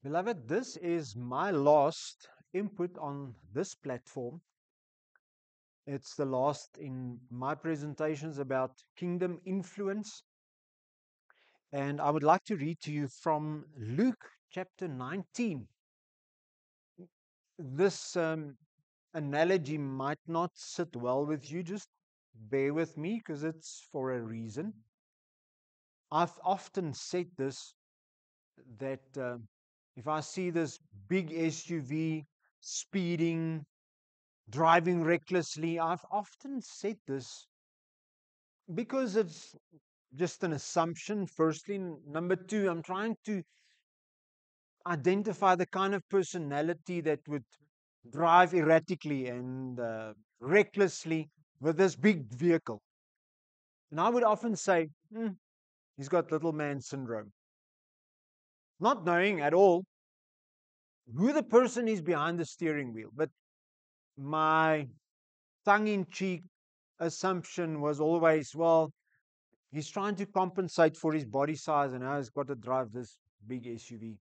Beloved, this is my last input on this platform. It's the last in my presentations about kingdom influence. And I would like to read to you from Luke chapter 19. This analogy might not sit well with you. Just bear with me because it's for a reason. I've often said this that if I see this big SUV speeding, driving recklessly, I've often said this because it's just an assumption, firstly. Number two, I'm trying to identify the kind of personality that would drive erratically and recklessly with this big vehicle. And I would often say, he's got little man syndrome, not knowing at all who the person is behind the steering wheel. But my tongue in cheek assumption was always, well, he's trying to compensate for his body size and now he's got to drive this big SUV.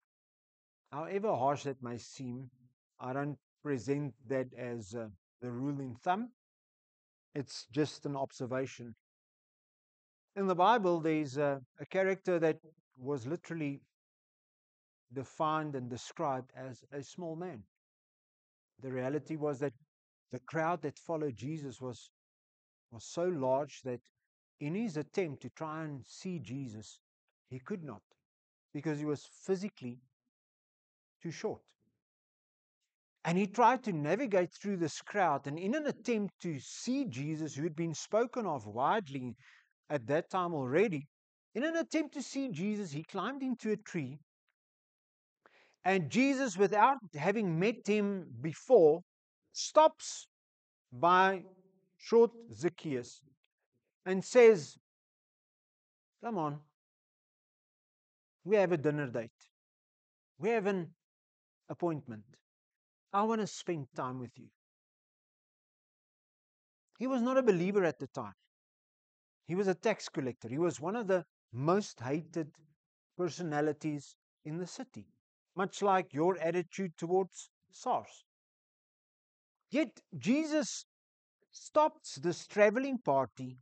However harsh that may seem, I don't present that as the rule in thumb. It's just an observation. In the Bible, there's a character that was literally defined and described as a small man. The reality was that the crowd that followed Jesus was so large that in his attempt to try and see Jesus, he could not because he was physically too short. And he tried to navigate through this crowd, and in an attempt to see Jesus, who had been spoken of widely at that time already, in an attempt to see Jesus, he climbed into a tree. And Jesus, without having met him before, stops by short Zacchaeus and says, "Come on, we have a dinner date. We have an appointment. I want to spend time with you." He was not a believer at the time. He was a tax collector. He was one of the most hated personalities in the city, much like your attitude towards SARS. Yet Jesus stops this traveling party,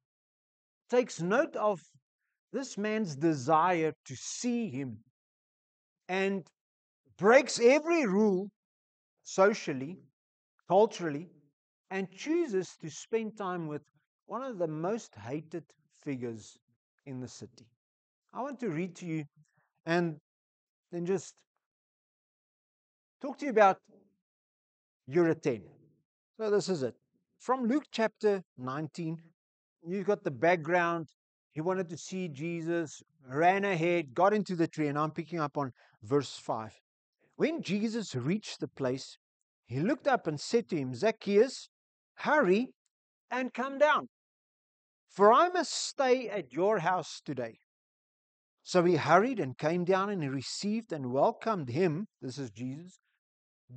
takes note of this man's desire to see him, and breaks every rule socially, culturally, and chooses to spend time with one of the most hated figures in the city. I want to read to you and then just talk to you about Euro 10. So this is it. From Luke chapter 19, you've got the background. He wanted to see Jesus, ran ahead, got into the tree, and I'm picking up on verse 5. When Jesus reached the place, he looked up and said to him, "Zacchaeus, hurry and come down, for I must stay at your house today." So he hurried and came down, and he received and welcomed him, this is Jesus,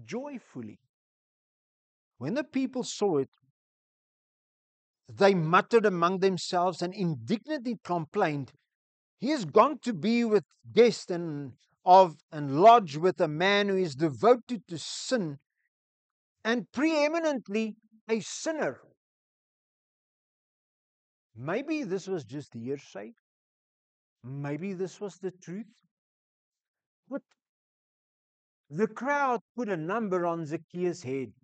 joyfully. When the people saw it, they muttered among themselves and indignantly complained, "He has gone to be with guests and lodge with a man who is devoted to sin and preeminently a sinner." Maybe this was just hearsay. Maybe this was the truth. But the crowd put a number on Zacchaeus' head.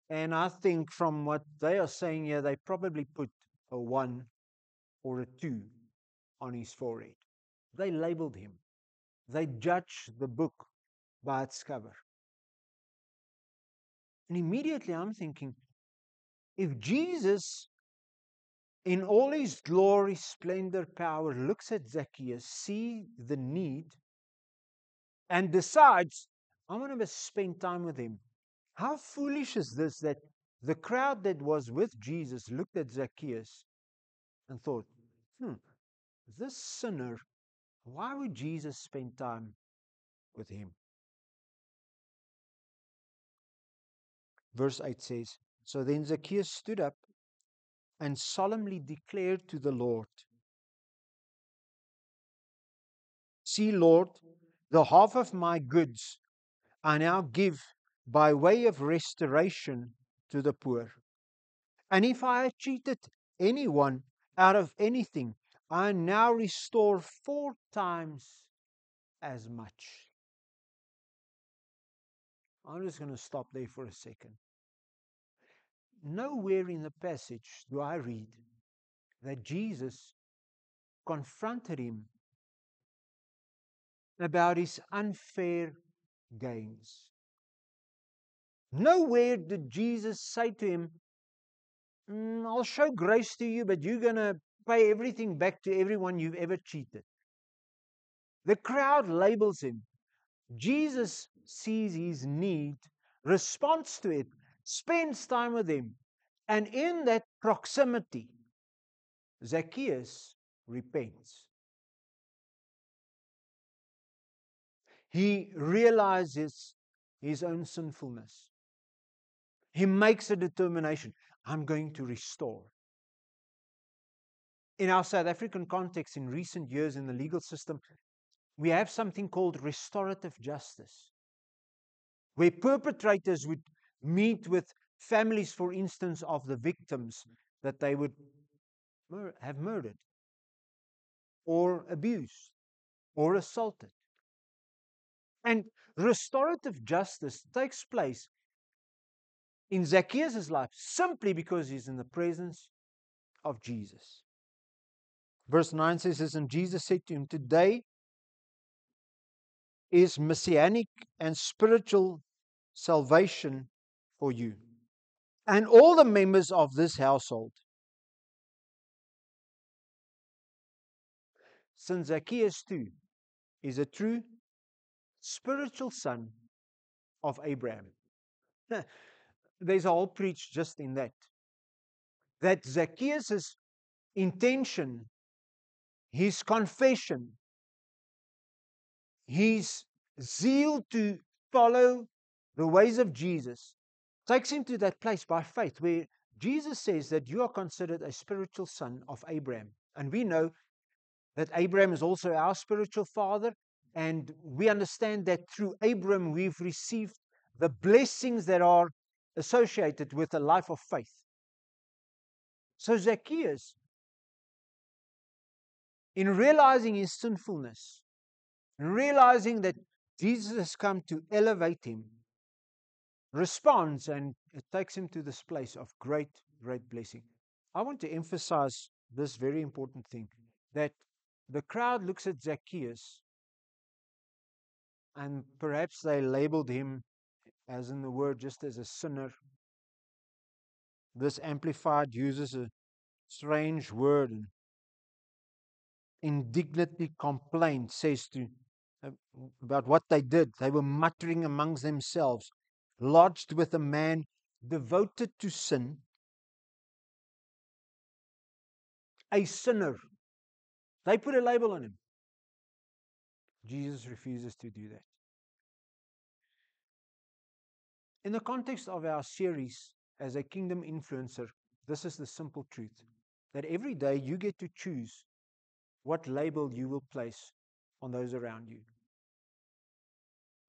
And I think from what they are saying here, they probably put a 1 or a 2 on his forehead. They labeled him. They judged the book by its cover. And immediately I'm thinking, if Jesus, in all his glory, splendor, power, looks at Zacchaeus, see the need, and decides, I want to spend time with him. How foolish is this that the crowd that was with Jesus looked at Zacchaeus and thought, this sinner, why would Jesus spend time with him? Verse 8 says, So then Zacchaeus stood up and solemnly declared to the Lord, "See, Lord, The half of my goods I now give by way of restoration to the poor. And if I had cheated anyone out of anything, I now restore 4 times as much. I'm just going to stop there for a second. Nowhere in the passage do I read that Jesus confronted him about his unfair gains. Nowhere did Jesus say to him, I'll show grace to you, but you're going to pay everything back to everyone you've ever cheated. The crowd labels him. Jesus sees his need, responds to it, spends time with him. And in that proximity, Zacchaeus repents. He realizes his own sinfulness. He makes a determination. I'm going to restore. In our South African context, in recent years in the legal system, we have something called restorative justice, where perpetrators would meet with families, for instance, of the victims that they would have murdered or abused or assaulted. And restorative justice takes place in Zacchaeus' life simply because he's in the presence of Jesus. Verse 9 says, and Jesus said to him, today is messianic and spiritual salvation for you and all the members of this household. Since Zacchaeus too is a true spiritual son of Abraham. There's a whole preach just in that. That Zacchaeus' intention, his confession, his zeal to follow the ways of Jesus takes him to that place by faith where Jesus says that you are considered a spiritual son of Abraham. And we know that Abraham is also our spiritual father. And we understand that through Abraham we've received the blessings that are associated with a life of faith. So Zacchaeus, in realizing his sinfulness, in realizing that Jesus has come to elevate him, responds, and it takes him to this place of great, great blessing. I want to emphasize this very important thing, that the crowd looks at Zacchaeus and perhaps they labeled him, as in the word, just as a sinner. This Amplified uses a strange word, and indignantly complained, says to about what they did. They were muttering amongst themselves, lodged with a man devoted to sin, a sinner. They put a label on him. Jesus refuses to do that. In the context of our series as a kingdom influencer, this is the simple truth, that every day you get to choose what label you will place on those around you.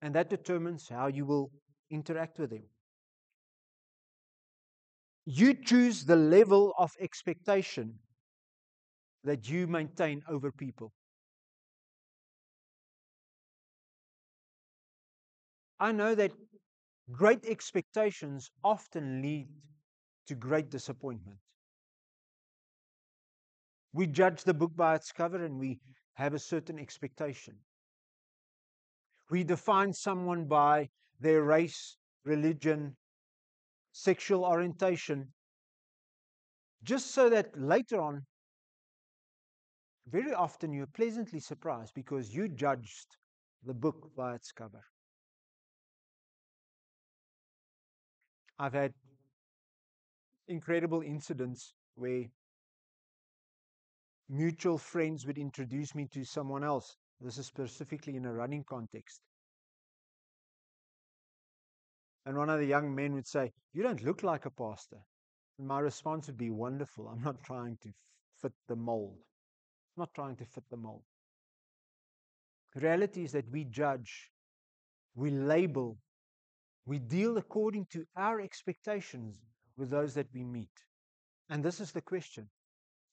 And that determines how you will interact with them. You choose the level of expectation that you maintain over people. I know that great expectations often lead to great disappointment. We judge the book by its cover and we have a certain expectation. We define someone by their race, religion, sexual orientation, just so that later on, very often you're pleasantly surprised because you judged the book by its cover. I've had incredible incidents where mutual friends would introduce me to someone else. This is specifically in a running context. And one of the young men would say, "You don't look like a pastor." And my response would be, "Wonderful. I'm not trying to fit the mold. I'm not trying to fit the mold." The reality is that we judge, we label, we deal according to our expectations with those that we meet. And this is the question.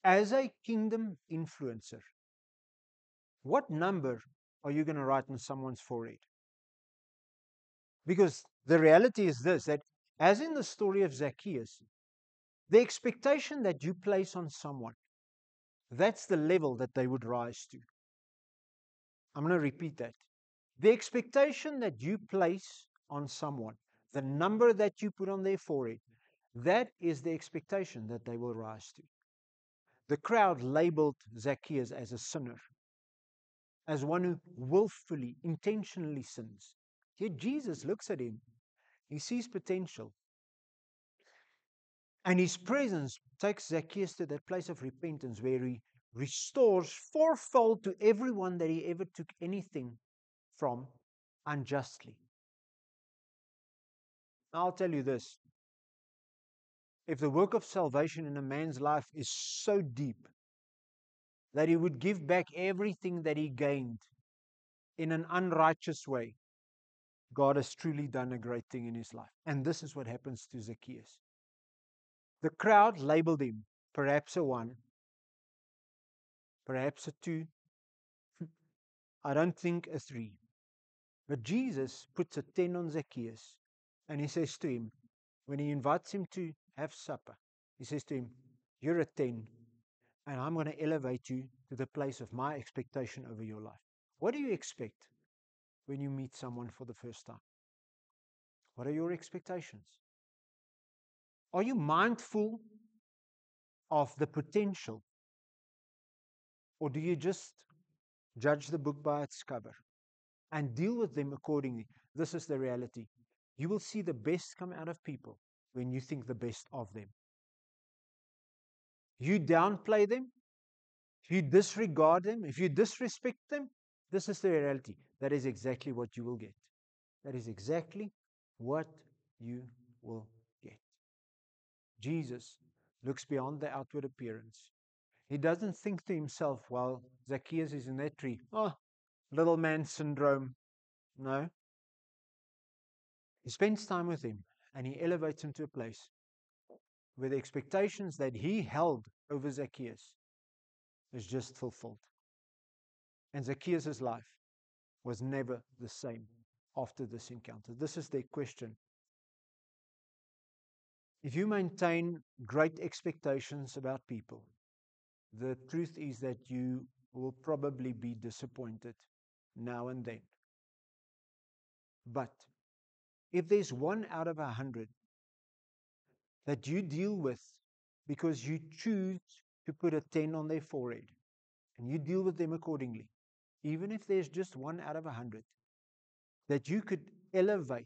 As a kingdom influencer, what number are you going to write on someone's forehead? Because the reality is this, that as in the story of Zacchaeus, the expectation that you place on someone, that's the level that they would rise to. I'm going to repeat that. The expectation that you place on someone, the number that you put on their forehead, that is the expectation that they will rise to. The crowd labeled Zacchaeus as a sinner, as one who willfully, intentionally sins. Yet Jesus looks at him, he sees potential. And his presence takes Zacchaeus to that place of repentance where he restores fourfold to everyone that he ever took anything from unjustly. I'll tell you this. If the work of salvation in a man's life is so deep that he would give back everything that he gained in an unrighteous way, God has truly done a great thing in his life. And this is what happens to Zacchaeus. The crowd labeled him perhaps a 1, perhaps a 2, I don't think a 3. But Jesus puts a 10 on Zacchaeus and he says to him, when he invites him to have supper, he says to him, you're a 10 and I'm going to elevate you to the place of my expectation over your life. What do you expect when you meet someone for the first time? What are your expectations? Are you mindful of the potential? Or do you just judge the book by its cover and deal with them accordingly? This is the reality. You will see the best come out of people when you think the best of them. You downplay them, if you disregard them, if you disrespect them, this is the reality. That is exactly what you will get. That is exactly what you will get. Jesus looks beyond the outward appearance. He doesn't think to himself while Zacchaeus is in that tree, oh, little man syndrome. No. He spends time with him and he elevates him to a place where the expectations that he held over Zacchaeus is just fulfilled. And Zacchaeus' life was never the same after this encounter. This is the question. If you maintain great expectations about people, the truth is that you will probably be disappointed now and then. But if there's 1 out of 100 that you deal with because you choose to put a 10 on their forehead and you deal with them accordingly, even if there's just 1 out of 100, that you could elevate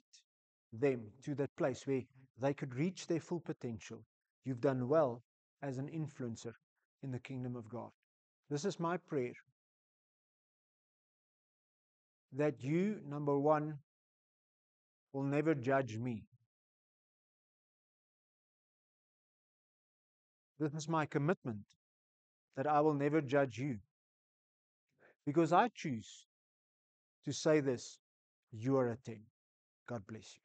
them to that place where they could reach their full potential, you've done well as an influencer in the kingdom of God. This is my prayer. That you, number one, will never judge me. This is my commitment, that I will never judge you. Because I choose to say this, you are a 10. God bless you.